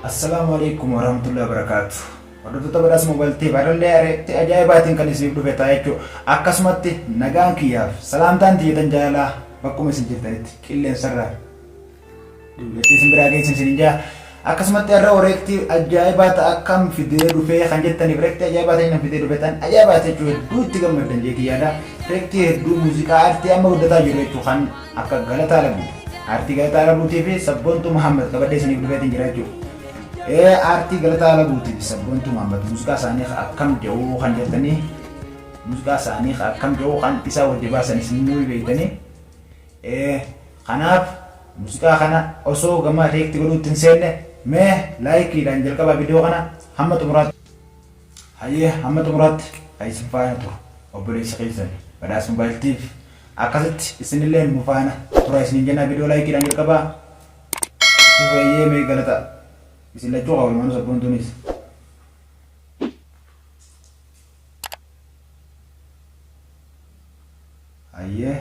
Assalamualaikum warahmatullahi wabarakatuh. Hordoftoota badhaasa moobaayilii baay'ee ajaa'ibaatiin kan isiniif dhufe ta'a jechuudha. Akkasumatti nagaan kiyyaaf salaamtaan xiyyeetan jaalala bakkuma isin jirtanitti qilleensarraa duubatti isin biraa geessin isin jaa. Akkasumatti irra oreektii ajaa'ibaa ta'a akkam fidee dhufee kan jettaniif reektii ajaa'ibaa ta'e fidee dhufe ta'an ajaa'ibaa jechuudha. Hedduu itti gammadan jee kiyyaadha. Reektii hedduu muuziqaa aartii amma guddataa jiru jechuudha kan akka Galataa Labuu. Aartii Galataa Labuutii fi Sabboontuu Muhammad qabadhee isiniif dhufeetiin jira jechuudha. Aartii Galataa Labuutii fi Sabboontuu Muhammad muuziqaa isaanii akkam jedhu kan jettanii muuziqaa isaanii akkam jedhu kan isaa wajji baasan isin beektanii. Kanaaf muuziqaa kana osoo gama reektii godhuutti hin seenne mee laayikiidhaan jalqabaa viidiyoo kana hamma xumuraatti. Hayyee hamma xumuraatti isin faana turu obboleessa keessan badhaasa moobaayiltiif akkasitti isinillee nu faana tura isiniin jenna viidiyoo laayikiidhaan jalqabaa. Fayyee mee Galataa isin lachuu qaba walumaa Sabboontuunis. Hayyee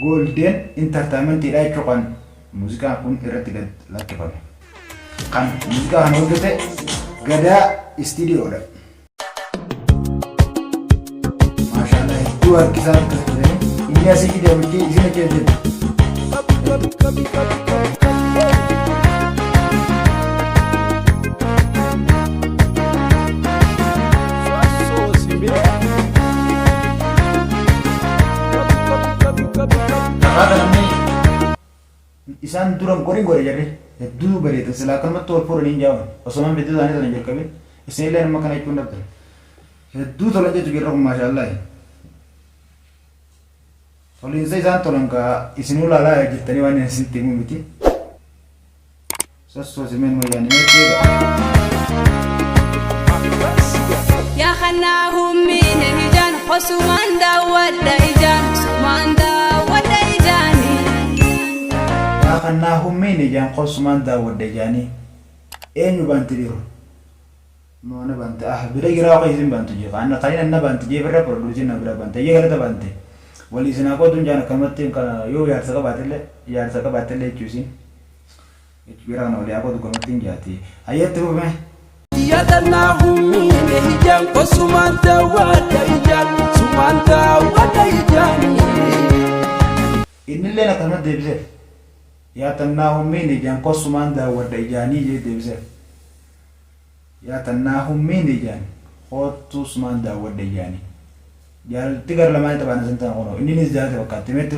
Golden Entertainmentidha jechuudha kan muuziqaan kun irratti gad lakkifame. Kan muuziqaa kana hojjete Gadaa Istiidiyoodha. Maashaallah hedduu harkisaa akkasii inni asii deemtee isin achi jirti. Isaan duran qorin godhe jarri hedduu bareedan silaa akkanumatti wal fuudhanii hin jaawan osomaan bidduu isaanii sana jalqabin isinillee nama kana jechuun dhabdan hedduu tolan jechuun jirra kun maashaallah. Toliinsa isaan tolan kaa isinuu laalaa jirtanii waan isinitti himu miti. Sossoosimeen wayyaanii meeqeedha. Yaa kanaa miine hijaan hosumaan daawwadha ijaan sumaan daawwadha ijaanii. Yaa kanaa miine hijaan hosumaan daawwadha ijaanii. Eenyu baanti dhiiru? Noona baante bira giraa waqa isin baantu jeefa anna kan anna baanti jeefirra produusiin na bira baante yee galata baante. Walii isin akkoo dunjaan akkamatti yoo yaarsa qabaatellee jechuusin. Bira kana walii akkoo dukkanatti hin jaati. Hayyeetti fuume. Yaadannaahuun hijaan kosumaan daawwadha ijaan sumaan daawwadha ijaanii. Innillee akkanumatti deebiseef. Yaadannaahuun hijaan kosumaan daawwadha ijaanii jee deebiseef. Yaadannaahuun hijaan kosumaan daawwadha ijaanii. Jaalatti gara lamaan taphaan isin ta'an kunoo inninis jaalate fakkaatti meetti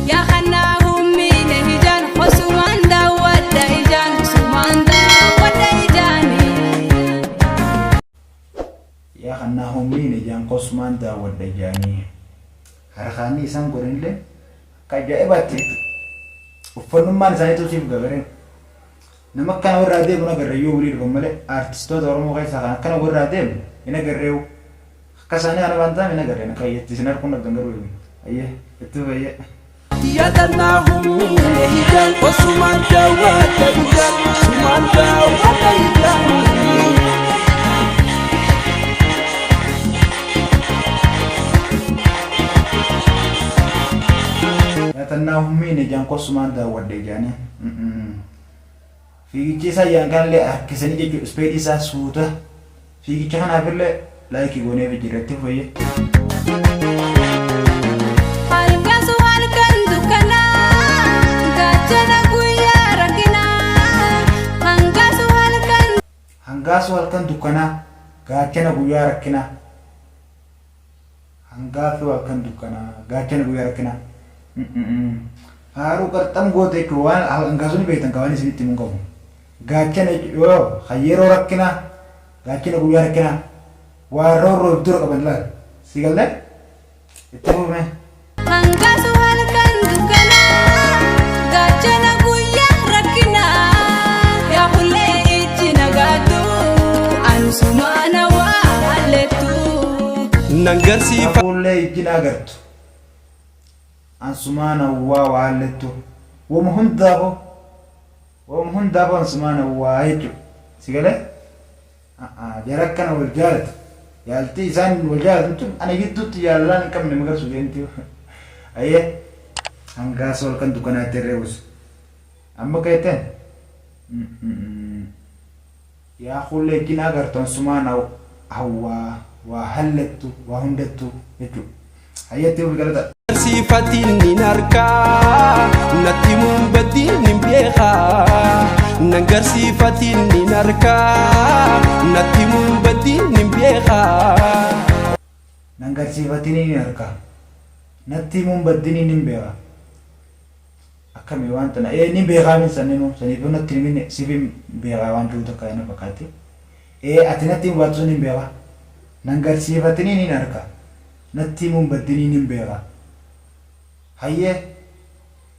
Yaa kanaa miine hijaan hosumaan daawwadha ijaan sumaan daawwadha ijaanii. Yaa kanaa miine hijaan kosumaan daawwadha ijaanii. Harkaanni isaan godhanillee akka ajaa'ibaatti uffannummaan isaanii siif gabareen. Nama akkana warraa deemu nagarree yoo wulii dhufan malee aartistoota Oromoo keessaa kan akkana warraa deemu hin agarreewu. Kasane ana banta mina garena kayetti sinar kun nabdan garu ayye itu ayye Yaadannaahuun hijaan kosumaan daawwadha ijaan sumaan daawwadha ijaanii. Yaadannaahuun hijaan kosumaan daawwadha ijaanii. Fiigichi isaa yaankanillee harkisanii jechuudha ispeedii isaa suuta fiigicha kanaafillee laayikii goonee jirratti fayye. Halkan dukkanaa gaachana guyyaa rakkinaa. Hangaasu halkan dukkanaa gaachana guyyaa rakkinaa. Hangaasu halkan dukkanaa gaachana guyyaa rakkinaa. Haaruu qarxam goote jechuun waan hangaasu ni beektan qabaan isinitti himuun qabu. Gaachana yoo yeroo rakkinaa gaachana guyyaa rakkinaa. Warro dura qaban laal si galle itti fuume. Hangaasu halkan dukkanaa gaachana guyyaa rakkinaa. Yaa hullee ijji nagaatu ansumaana waallettu. Nangarsiifa. Hullee ijji nagartu ansumaana waallettu. Wama hundaafoo ansumaana waa jechuudha si galle. Jara akkana wal jaalatu. Yaalti isaan wal jaalatu ana gidduutti jaalalaan hin qabne magarsu deemti. Ayyee hangaasu halkan dukkanaatti irree buusu. Amma kayten yaa kullee ginaa gartoon sumaan hawwaa waa hallattu waa hundattu jechuudha. Hayyattee of galata. Sifatiin nin arkaa natti mun baddiin nin beekaa nangar sifatiin nin arkaa natti mun baddiin nin beekaa. Nangar sifatiin nin arkaa natti mun baddiin nin beekaa. Akkami waan tana nin beekaa min sanninu saniifuu natti himin sifin beekaa waan jiru tokko yana fakkaatti. Ati natti hin baatu nin beekaa nangar sifatiin nin arkaa natti mun baddiin nin beekaa. Hayyee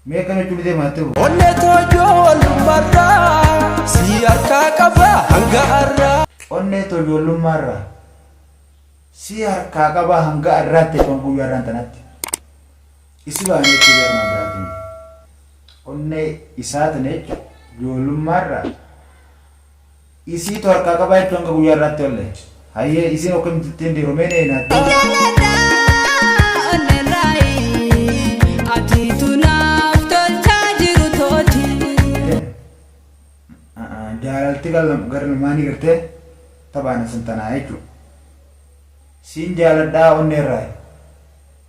meeqa jechuun deemaa ta'u. Onnee tojoollummaarraa si harkaa qaba hanga har'aa. Onnee tojoollummaarraa si harkaa qaba hanga har'aatti jechuun guyyaarraan tanatti. Isi baanee itti beekna biraatiin. Onnee isaa tana jechuun ijoollummaarraa isiitu harkaa qaba jechuun hanga guyyaarraatti olle. Hayyee isiin akkamitti ittiin diiromee neenaatti. Jaalalti gara lamaanii gartee taphaana santanaa jechuudha. Siin jaaladhaa onneerraa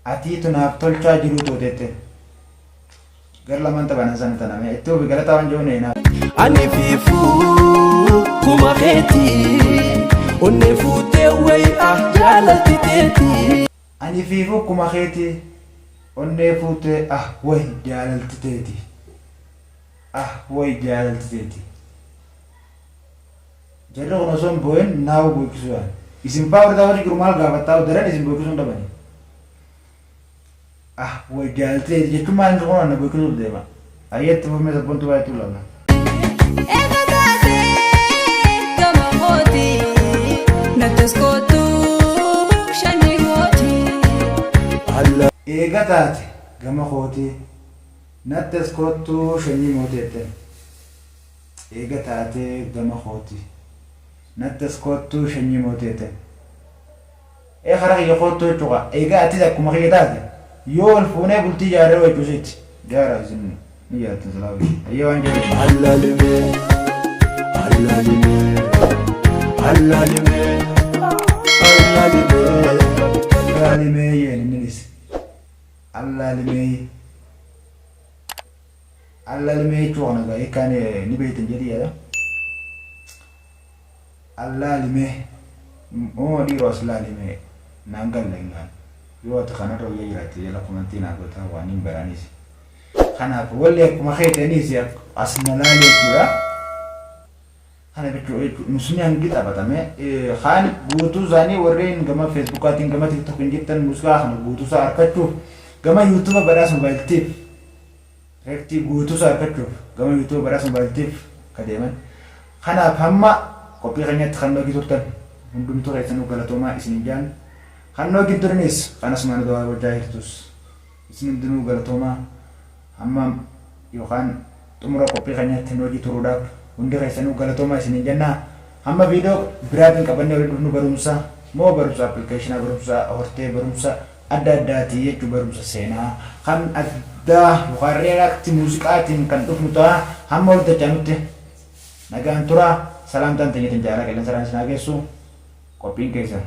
atiitu naaf tolchaa jiru tootette gara lamaan taphaana santanaa itti ofi galataa waan jiru neenaa. Ani fiifuu kuma keetii onnee fuutee wayii jaalalti teetii. Ani fiifuu kuma keetii onnee fuutee wayii jaalalti teetii. Wayii jaalalti teetii. Jadi kalau nonton boen nau boy kisuan. Isim power tahu di rumah gak tahu darah isim boy kisuan dapat ni. Boy jalan tu jadi cuma yang kau nak boy kisuan deh mak. Ayat tu pun pun tu ayat tu lah. Ega tate gama khoti nattes kotu shani motete. Ega tate gama khoti. Nattes kottu shanyi mootete. Khara yoqottu tuqa. Ega atida kuma khiyataate. Yoo alfuune bultii jaaree way kusit. Jaara isin ni yaatu salaawi. Ayyo anje. Allalime. Allalime. Allalime. Allalime. Allalime yen nilis. Allalime. Allalime tuqna ga ikane ni beyten jadi ya. Allah lime mo di ros la lime nangal lengan yo ta kana ro yeira ti la kumanti na gota wani berani si kana ko wolle kuma khayta ni si asna la le kura kana betu musni an gita batame khan butu zani warren gama facebook atin gama tiktok injitan muska khan butu sa arkatu gama youtube baras mobile tip rekti butu sa arkatu gama youtube baras mobile tip kademan kana phamma kopi kanyat khano gitu tan mundum tu kaitan galatoma isini jan khano gitu nis kanas mana doa wajah terus isini dunu galatoma amma yohan tumura kopi kanyat teno gitu rudak undi kaitan galatoma isini janna amma video berat kapan dia dunu barumsa mau barumsa aplikasi barumsa orte barumsa ada ti itu barumsa sena kan ada bukarya ti musikatin kan tuh muta amma udah canute naga antura salam tante nyetin jara kalian saran sinagesu koping kesan.